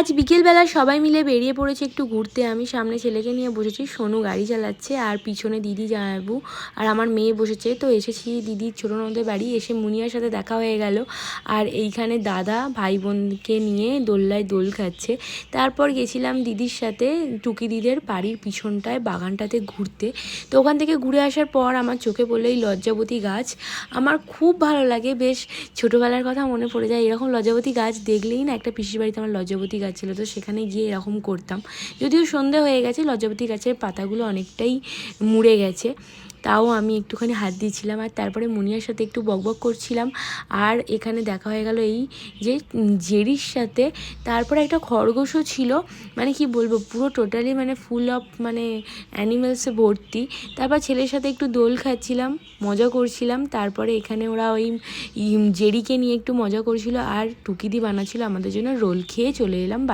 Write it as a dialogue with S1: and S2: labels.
S1: আজ বিকেলবেলা সবাই মিলে বেরিয়ে পড়েছে একটু ঘুরতে। আমি সামনে ছেলেকে নিয়ে বসেছি, সোনু গাড়ি চালাচ্ছে, আর পিছনে দিদি জামাইবাবু আর আমার মেয়ে বসেছে। তো এসেছি দিদির ছোটো ননদের বাড়ি, এসে মুনিয়ার সাথে দেখা হয়ে গেল। আর এইখানে দাদা ভাই বোনকে নিয়ে দোলনায় দোল খাচ্ছে। তারপর গেছিলাম দিদির সাথে টুকি দিদের বাড়ির পিছনটায় বাগানটাতে ঘুরতে। তো ওখান থেকে ঘুরে আসার পর আমার চোখে পড়লো এই লজ্জাবতী গাছ। আমার খুব ভালো লাগে, বেশ ছোটোবেলার কথা মনে পড়ে যায়। এরকম লজ্জাবতী গাছ দেখলেই না, একটা পিসির বাড়িতে আমার লজ্জাবতী গাছ ছিল, তো সেখানে গিয়ে এরকম করতাম। যদিও সন্ধে হয়ে গেছে, লজ্জাবতী গাছের পাতাগুলো অনেকটাই মুড়ে গেছে, তাও আমি একটুখানি হাত দিয়েছিলাম। আর তারপরে মুনিয়ার সাথে একটু বকবক করছিলাম। আর এখানে দেখা হয়ে গেল এই যে জেরির সাথে। তারপরে একটা খরগোশও ছিল, মানে কি বলবো, পুরো টোটালি মানে ফুল অফ মানে অ্যানিমেলসে ভর্তি। তারপর ছেলের সাথে একটু দোল খাচ্ছিলাম, মজা করছিলাম। তারপরে এখানে ওরা ওই জেরিকে নিয়ে একটু মজা করছিল, আর টুকিদি বানাচ্ছিল আমাদের জন্য রোল। খেয়ে চলে এলাম বাড়ি।